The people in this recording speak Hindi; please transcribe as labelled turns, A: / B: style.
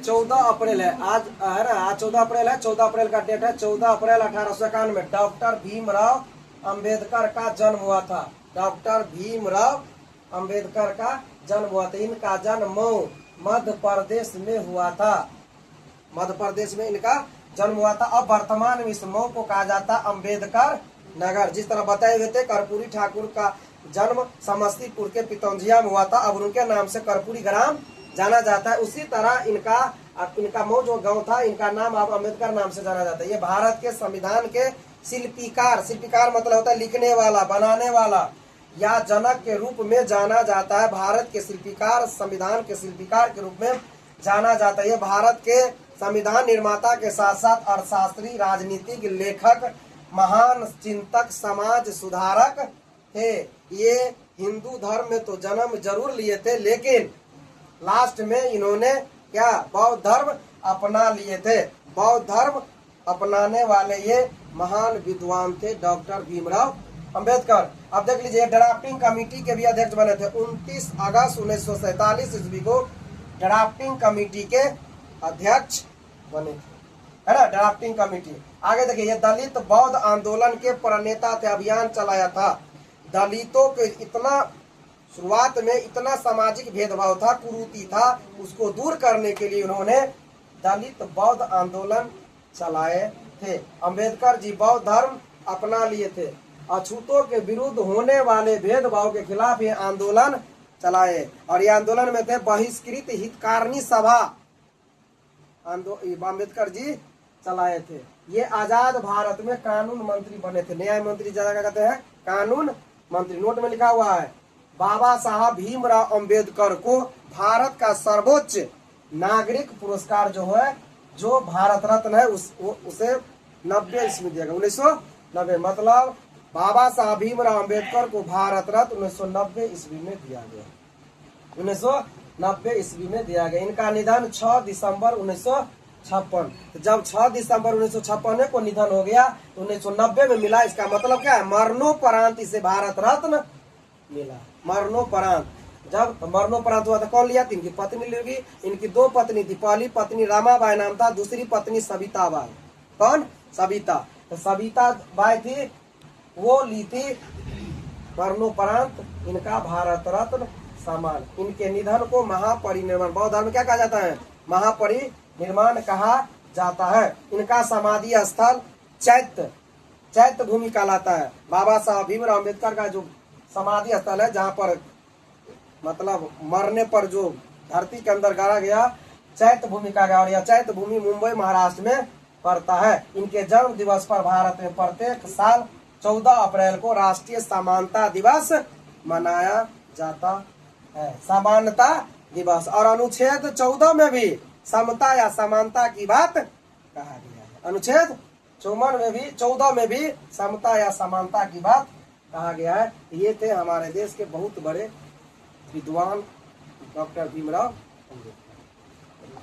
A: 14 अप्रैल है आज, है ना। आज 14 अप्रैल है। 14 अप्रैल का डेट है। 14 अप्रैल 1891 डॉक्टर भीमराव अंबेडकर का जन्म हुआ था। डॉक्टर भीमराव अंबेडकर का जन्म हुआ था। इनका जन्म मध्य प्रदेश में हुआ था। मध्य प्रदेश में इनका जन्म हुआ था। अब वर्तमान में इस मऊ को कहा जाता अम्बेडकर नगर। जिस तरह बताए हुए थे, कर्पूरी ठाकुर का जन्म समस्तीपुर के पितौंजिया में हुआ था। अब उनके नाम से कर्पूरी ग्राम जाना जाता है। उसी तरह इनका मऊ जो गांव था, इनका नाम अब अम्बेडकर नाम से जाना जाता है। ये भारत के संविधान के शिल्पीकार मतलब होता है लिखने वाला, बनाने वाला या जनक के रूप में जाना जाता है। भारत के शिल्पीकार, संविधान के शिल्पीकार के रूप में जाना जाता है। ये भारत के संविधान निर्माता के साथ साथ अर्थशास्त्री, राजनीतिक लेखक, महान चिंतक, समाज सुधारक थे। ये हिंदू धर्म में तो जन्म जरूर लिए थे, लेकिन लास्ट में इन्होंने क्या बौद्ध धर्म अपना लिए थे। बौद्ध धर्म अपनाने वाले ये महान विद्वान थे डॉक्टर भीमराव अंबेडकर। अब देख लीजिए, ड्राफ्टिंग कमेटी के भी अध्यक्ष बने थे। 29 अगस्त 1947 ईस्वी को ड्राफ्टिंग कमेटी के अध्यक्ष बने थे, है ना। Drafting committee. आगे देखिए, ये दलित बौद्ध आंदोलन के प्रणेता थे। अभियान चलाया था। दलितों के इतना शुरुआत में इतना सामाजिक भेदभाव था, कुरीति था, उसको दूर करने के लिए उन्होंने दलित बौद्ध आंदोलन चलाए थे। अंबेडकर जी बौद्ध धर्म अपना लिए थे। अछूतों के विरुद्ध होने वाले भेदभाव के खिलाफ ये आंदोलन चलाए। और ये आंदोलन में थे बहिष्कृत हितकारिणी सभा, अम्बेडकर जी चलाए थे। ये आजाद भारत में कानून मंत्री बने थे। न्याय मंत्री ज्यादा कहते हैं कानून मंत्री। नोट में लिखा हुआ है, बाबा साहब भीमराव अंबेडकर को भारत का सर्वोच्च नागरिक पुरस्कार जो है, जो भारत रत्न है, उसे 90 ईस्वी दिया गया। 1990 मतलब बाबा साहब भीमराव अंबेडकर को भारत रत्न 1990 ईस्वी में दिया गया। 1990 ईस्वी में दिया गया। इनका निधन 6 दिसंबर 1956। तो जब 6 दिसंबर 1956 को निधन हो गया तो 1990 में मिला। इसका मतलब क्या है, मरणोपरांत इसे भारत रत्न मिला। मरणोपरांत, जब मरणोपरांत हुआ था, कौन लिया था? इनकी पत्नी लेगी। इनकी 2 पत्नी थी। पहली पत्नी रामाबाई नाम था, दूसरी पत्नी सविताबाई। कौन? सविता। तो सविता बाई थी, वो ली थी मरणोपरांत इनका भारत रत्न सम्मान। इनके निधन को महापरिनिर्वाण, बौद्ध धर्म क्या कहा जाता है? महापरिनिर्वाण कहा जाता है। इनका समाधि स्थल चैत्य भूमि कहलाता है। बाबा साहब भीमराव अंबेडकर का जो समाधि स्थल है, जहाँ पर मतलब मरने पर जो धरती के अंदर गाड़ा गया, चैत्य भूमि कहा गया। और यह चैत्य भूमि मुंबई महाराष्ट्र में पड़ता है। इनके जन्म दिवस पर भारत में प्रत्येक साल 14 अप्रैल को राष्ट्रीय समानता दिवस मनाया जाता है। समानता दिवस। और अनुच्छेद 14 में भी समता या समानता की बात कहा गया है। अनुच्छेद 14 में भी समता या समानता की बात कहा गया है। ये थे हमारे देश के बहुत बड़े विद्वान डॉक्टर भीमराव अंबेडकर।